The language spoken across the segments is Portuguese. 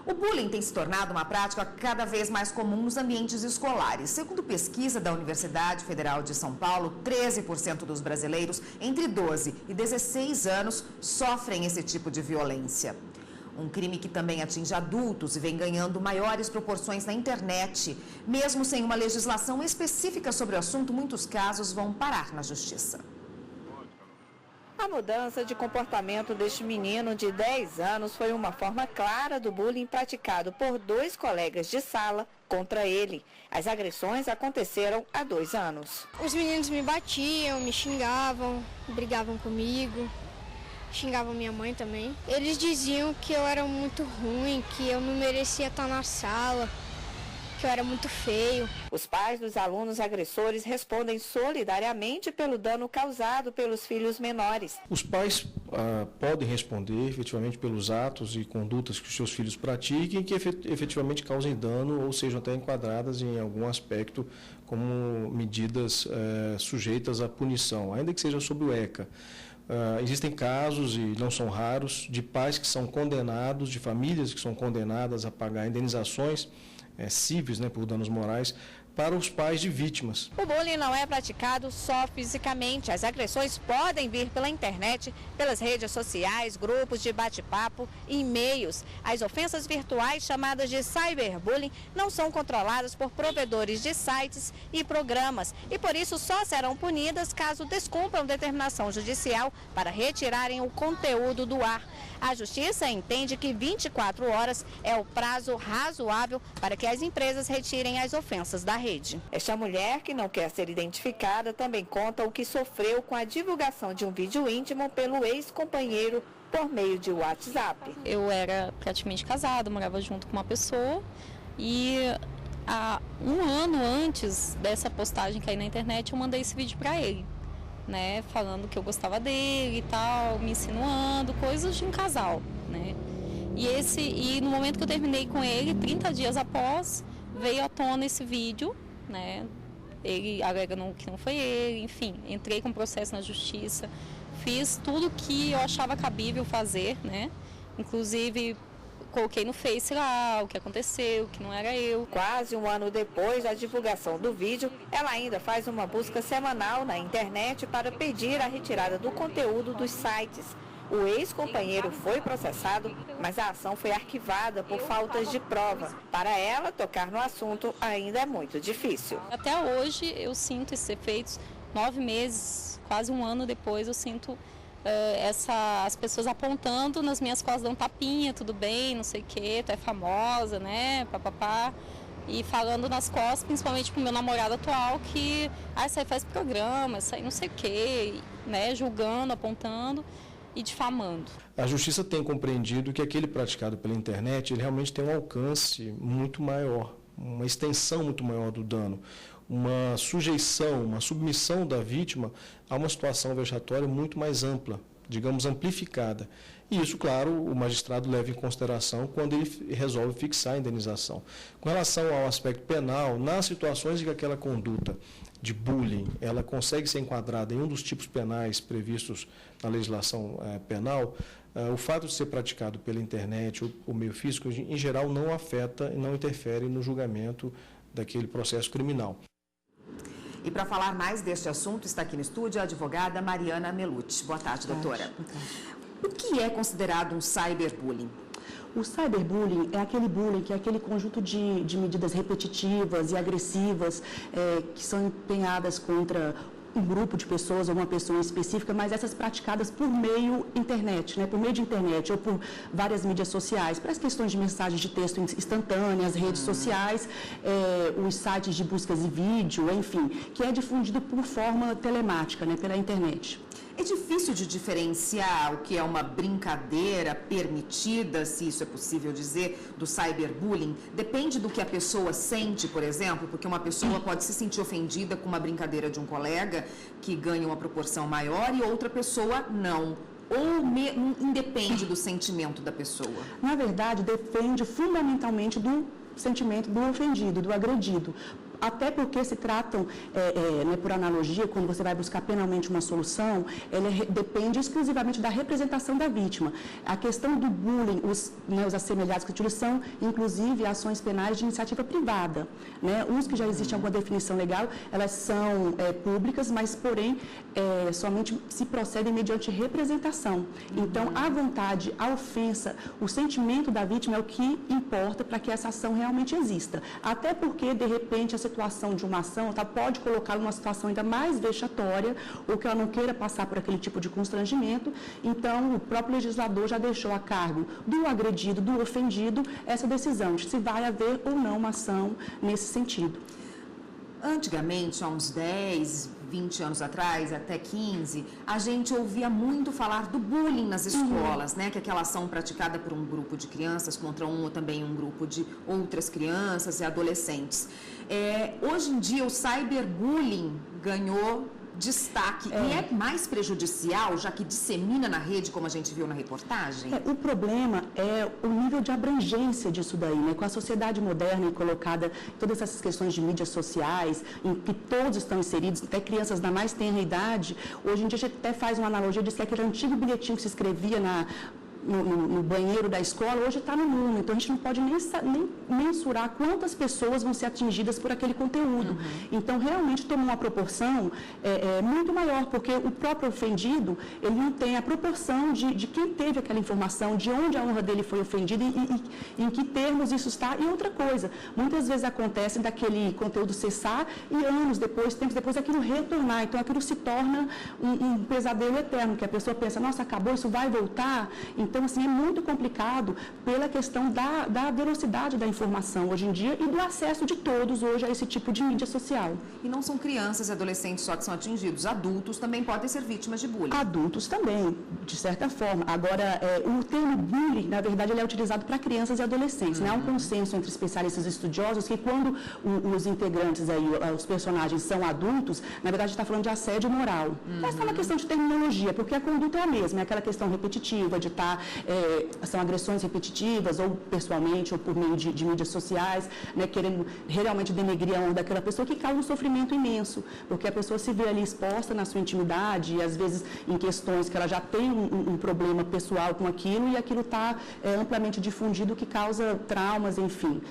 O bullying tem se tornado uma prática cada vez mais comum nos ambientes escolares. Segundo pesquisa da Universidade Federal de São Paulo, 13% dos brasileiros entre 12 e 16 anos sofrem esse tipo de violência. Um crime que também atinge adultos e vem ganhando maiores proporções na internet. Mesmo sem uma legislação específica sobre o assunto, muitos casos vão parar na justiça. A mudança de comportamento deste menino de 10 anos foi uma forma clara do bullying praticado por 2 colegas de sala contra ele. As agressões aconteceram há 2 anos. Os meninos me batiam, me xingavam, brigavam comigo, xingavam minha mãe também. Eles diziam que eu era muito ruim, que eu não merecia estar na sala, que eu era muito feio. Os pais dos alunos agressores respondem solidariamente pelo dano causado pelos filhos menores. Os pais podem responder efetivamente pelos atos e condutas que os seus filhos pratiquem que efetivamente causem dano ou sejam até enquadradas em algum aspecto como medidas sujeitas à punição, ainda que seja sob o ECA. Existem casos, e não são raros, de pais que são condenados, de famílias que são condenadas a pagar indenizações cíveis, por danos morais, para os pais de vítimas. O bullying não é praticado só fisicamente. As agressões podem vir pela internet, pelas redes sociais, grupos de bate-papo e e-mails. As ofensas virtuais, chamadas de cyberbullying, não são controladas por provedores de sites e programas e, por isso, só serão punidas caso descumpram determinação judicial para retirarem o conteúdo do ar. A Justiça entende que 24 horas é o prazo razoável para que as empresas retirem as ofensas da rede. Esta mulher, que não quer ser identificada, também conta o que sofreu com a divulgação de um vídeo íntimo pelo ex-companheiro por meio de WhatsApp. Eu era praticamente casada, morava junto com uma pessoa e há um ano antes dessa postagem cair na internet eu mandei esse vídeo para ele. Falando que eu gostava dele e tal, me insinuando, coisas de um casal, E no momento que eu terminei com ele, 30 dias após, veio à tona esse vídeo, Ele alega que não foi ele, enfim, entrei com processo na justiça, fiz tudo que eu achava cabível fazer, Inclusive coloquei no Face lá o que aconteceu, que não era eu. Quase um ano depois da divulgação do vídeo, ela ainda faz uma busca semanal na internet para pedir a retirada do conteúdo dos sites. O ex-companheiro foi processado, mas a ação foi arquivada por faltas de prova. Para ela, tocar no assunto ainda é muito difícil. Até hoje eu sinto esses efeitos, 9 meses, quase um ano depois eu sinto as pessoas apontando nas minhas costas, dão tapinha, tudo bem, não sei o que, tu é famosa, papapá, e falando nas costas, principalmente pro meu namorado atual, que isso aí faz programa, isso aí não sei o que, julgando, apontando e difamando. A Justiça tem compreendido que aquele praticado pela internet, ele realmente tem um alcance muito maior, uma extensão muito maior do dano, uma sujeição, uma submissão da vítima a uma situação vexatória muito mais ampla, digamos, amplificada. E isso, claro, o magistrado leva em consideração quando ele resolve fixar a indenização. Com relação ao aspecto penal, nas situações em que aquela conduta de bullying, ela consegue ser enquadrada em um dos tipos penais previstos na legislação penal, o fato de ser praticado pela internet ou meio físico, em geral, não afeta e não interfere no julgamento daquele processo criminal. E para falar mais deste assunto, está aqui no estúdio a advogada Mariana Melucci. Boa tarde, doutora. O que é considerado um cyberbullying? O cyberbullying é aquele bullying, que é aquele conjunto de medidas repetitivas e agressivas que são empenhadas contra um grupo de pessoas ou uma pessoa específica, mas essas praticadas por meio internet, por meio de internet ou por várias mídias sociais, para as questões de mensagens de texto instantâneas, redes sociais, os sites de buscas e vídeo, enfim, que é difundido por forma telemática, pela internet. É difícil de diferenciar o que é uma brincadeira permitida, se isso é possível dizer, do cyberbullying? Depende do que a pessoa sente, por exemplo, porque uma pessoa pode se sentir ofendida com uma brincadeira de um colega que ganha uma proporção maior e outra pessoa não. Ou independe do sentimento da pessoa? Na verdade, depende fundamentalmente do sentimento do ofendido, do agredido. até porque se tratam, né, por analogia, quando você vai buscar penalmente uma solução, ela depende exclusivamente da representação da vítima. A questão do bullying, os assemelhados que são, inclusive, ações penais de iniciativa privada. Né? Uns que já existe alguma definição legal, elas são públicas, mas, porém, somente se procedem mediante representação. Então, a vontade, a ofensa, o sentimento da vítima é o que importa para que essa ação realmente exista. Até porque, de repente, a situação de uma ação pode colocá-la numa situação ainda mais vexatória, ou que ela não queira passar por aquele tipo de constrangimento. Então, o próprio legislador já deixou a cargo do agredido, do ofendido, essa decisão de se vai haver ou não uma ação nesse sentido. Antigamente, há uns 10, 20 anos atrás, até 15, a gente ouvia muito falar do bullying nas escolas, né? Que é aquela ação praticada por um grupo de crianças contra um ou também um grupo de outras crianças e adolescentes. Hoje em dia, o cyberbullying ganhou destaque. E é mais prejudicial, já que dissemina na rede, como a gente viu na reportagem? O problema é o nível de abrangência disso daí, né? Com a sociedade moderna e colocada todas essas questões de mídias sociais, em que todos estão inseridos, até crianças da mais tenra idade. Hoje em dia a gente até faz uma analogia, diz que aquele antigo bilhetinho que se escrevia no banheiro da escola, hoje está no mundo. Então, a gente não pode nem mensurar quantas pessoas vão ser atingidas por aquele conteúdo. Então, realmente tomou uma proporção muito maior, porque o próprio ofendido, ele não tem a proporção de quem teve aquela informação, de onde a honra dele foi ofendida e em que termos isso está. E outra coisa, muitas vezes acontece daquele conteúdo cessar e anos depois, tempos depois, aquilo retornar. Então, aquilo se torna um pesadelo eterno, que a pessoa pensa, nossa, acabou, isso vai voltar. Então, assim, é muito complicado pela questão da velocidade da informação hoje em dia e do acesso de todos hoje a esse tipo de mídia social. E não são crianças e adolescentes só que são atingidos, adultos também podem ser vítimas de bullying. Adultos também, de certa forma. Agora, o termo bullying, na verdade, ele é utilizado para crianças e adolescentes. Né? Há um consenso entre especialistas estudiosos que quando os integrantes, aí, os personagens são adultos, na verdade, está falando de assédio moral. Essa é uma questão de terminologia, porque a conduta é a mesma, é aquela questão repetitiva de estar são agressões repetitivas, ou pessoalmente, ou por meio de mídias sociais, né, querendo realmente denegrir a honra daquela pessoa, que causa um sofrimento imenso, porque a pessoa se vê ali exposta na sua intimidade, e às vezes em questões que ela já tem um problema pessoal com aquilo, e aquilo está amplamente difundido, que causa traumas, enfim.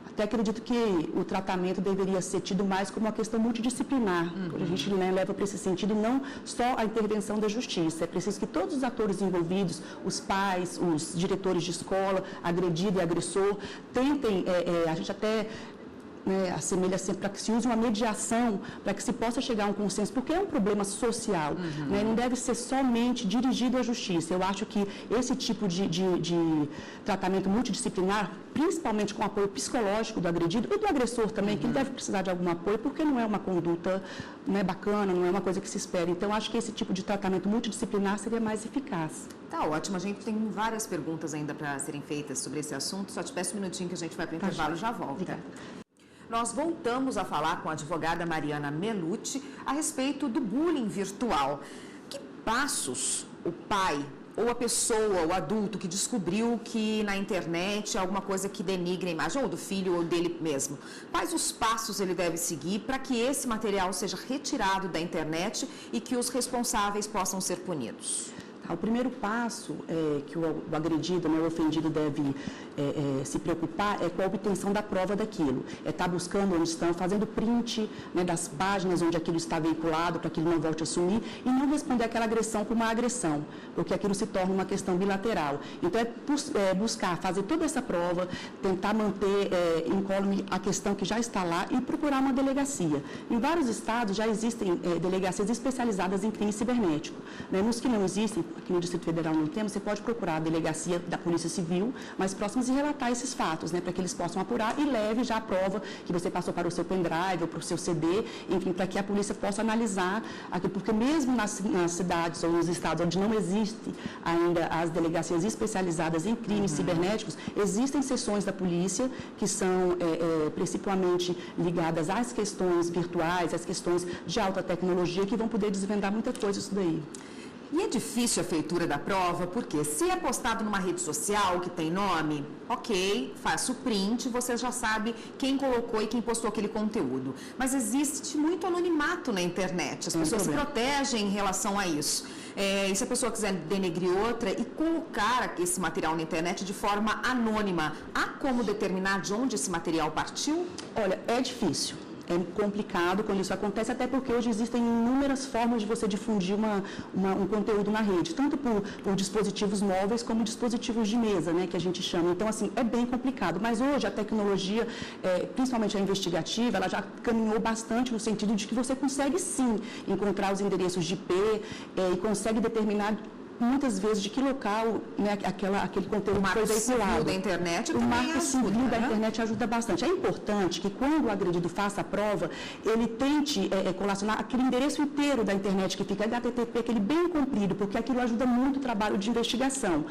Até acredito que o tratamento deveria ser tido mais como uma questão multidisciplinar. A gente leva para esse sentido não só a intervenção da justiça. É preciso que todos os atores envolvidos, os pais, os diretores de escola, agredido e agressor, tentem, a gente até assemelha sempre para que se use uma mediação, para que se possa chegar a um consenso, porque é um problema social, né? Não deve ser somente dirigido à justiça. Eu acho que esse tipo de tratamento multidisciplinar, principalmente com apoio psicológico do agredido e do agressor também, que deve precisar de algum apoio, porque não é uma conduta bacana, não é uma coisa que se espera. Então, acho que esse tipo de tratamento multidisciplinar seria mais eficaz. Tá ótimo, a gente tem várias perguntas ainda para serem feitas sobre esse assunto, só te peço um minutinho que a gente vai para o intervalo e já volta. Obrigada. Nós voltamos a falar com a advogada Mariana Melucci a respeito do bullying virtual. Que passos o pai ou a pessoa, o adulto que descobriu que na internet é alguma coisa que denigre a imagem ou do filho ou dele mesmo, quais os passos ele deve seguir para que esse material seja retirado da internet e que os responsáveis possam ser punidos? O primeiro passo que o agredido, o ofendido deve se preocupar é com a obtenção da prova daquilo. É estar buscando onde estão, fazendo print das páginas onde aquilo está veiculado, para que ele não volte a sumir, e não responder aquela agressão com uma agressão, porque aquilo se torna uma questão bilateral. Então, buscar, fazer toda essa prova, tentar manter incólume a questão que já está lá e procurar uma delegacia. Em vários estados já existem delegacias especializadas em crime cibernético. Nos que não existem, aqui no Distrito Federal não temos, você pode procurar a delegacia da Polícia Civil mais próximas e relatar esses fatos, para que eles possam apurar e leve já a prova que você passou para o seu pendrive ou para o seu CD, enfim, para que a polícia possa analisar aqui, porque mesmo nas cidades ou nos estados onde não existe ainda as delegacias especializadas em crimes cibernéticos, existem seções da polícia que são principalmente ligadas às questões virtuais, às questões de alta tecnologia, que vão poder desvendar muita coisa isso daí. E é difícil a feitura da prova, porque se é postado numa rede social que tem nome, ok, faço o print, você já sabe quem colocou e quem postou aquele conteúdo. Mas existe muito anonimato na internet, as pessoas se protegem em relação a isso. E se a pessoa quiser denegrir outra e colocar esse material na internet de forma anônima, há como determinar de onde esse material partiu? Olha, é difícil. É complicado quando isso acontece, até porque hoje existem inúmeras formas de você difundir um conteúdo na rede, tanto por dispositivos móveis como dispositivos de mesa, né, que a gente chama. Então, assim, é bem complicado. Mas hoje a tecnologia, principalmente a investigativa, ela já caminhou bastante no sentido de que você consegue, sim, encontrar os endereços de IP e consegue determinar muitas vezes de que local, né, aquele conteúdo foi veiculado. O marco civil da internet também ajuda. O marco civil da internet ajuda bastante. É importante que quando o agredido faça a prova, ele tente colacionar aquele endereço inteiro da internet que fica HTTP, aquele bem comprido, porque aquilo ajuda muito o trabalho de investigação.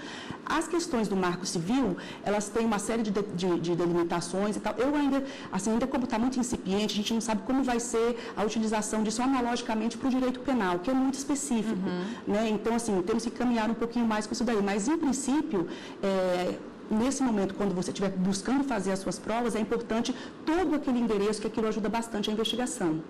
As questões do marco civil, elas têm uma série de delimitações e tal. Eu ainda como está muito incipiente, a gente não sabe como vai ser a utilização disso analogicamente para o direito penal, que é muito específico. Né? Então, assim, temos que caminhar um pouquinho mais com isso daí. Mas, em princípio, nesse momento, quando você estiver buscando fazer as suas provas, é importante todo aquele endereço, que aquilo ajuda bastante a investigação.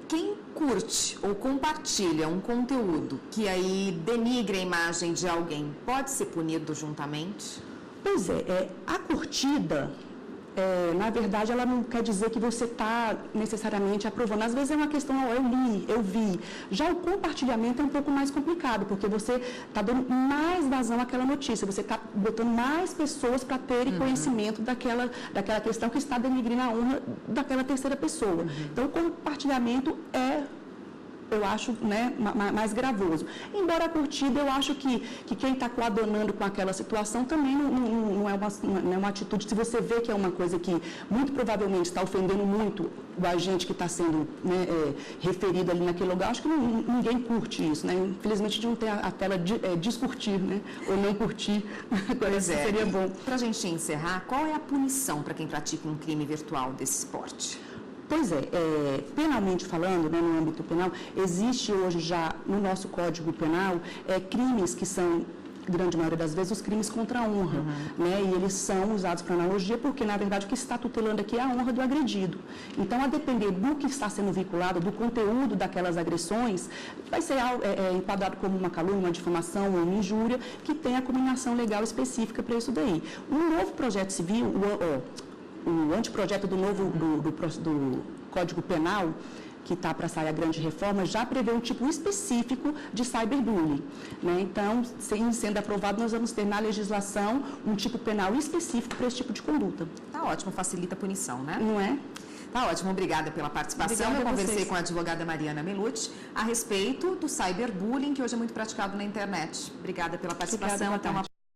Quem curte ou compartilha um conteúdo que aí denigre a imagem de alguém, pode ser punido juntamente? Pois a curtida, na verdade, ela não quer dizer que você está necessariamente aprovando. Às vezes é uma questão, eu li, eu vi. Já o compartilhamento é um pouco mais complicado, porque você está dando mais vazão àquela notícia, você está botando mais pessoas para terem conhecimento daquela questão que está denigrindo a honra daquela terceira pessoa. Então, o compartilhamento eu acho, né, mais gravoso. Embora a curtida, eu acho que quem está coadunando com aquela situação também não é uma atitude. Se você vê que é uma coisa que muito provavelmente está ofendendo muito o agente que está sendo, né, referido ali naquele lugar, acho que ninguém curte isso, né? Infelizmente, de não ter a tela descurtir, né? Ou não curtir, seria bom. Para a gente encerrar, qual é a punição para quem pratica um crime virtual desse esporte? Pois penalmente falando, né, no âmbito penal, existe hoje já no nosso Código Penal crimes que são, grande maioria das vezes, os crimes contra a honra, né, e eles são usados para analogia porque, na verdade, o que está tutelando aqui é a honra do agredido. Então, a depender do que está sendo vinculado, do conteúdo daquelas agressões, vai ser enquadrado como uma calúnia, uma difamação ou uma injúria, que tem a combinação legal específica para isso daí. O novo projeto civil, o anteprojeto do novo do Código Penal, que está para sair a grande reforma, já prevê um tipo específico de cyberbullying. Né? Então, sendo aprovado, nós vamos ter na legislação um tipo penal específico para esse tipo de conduta. Tá ótimo, facilita a punição, né? Não é? Tá ótimo, obrigada pela participação. Obrigada. Eu conversei com a advogada Mariana Melucci a respeito do cyberbullying, que hoje é muito praticado na internet. Obrigada pela participação. Obrigada, até uma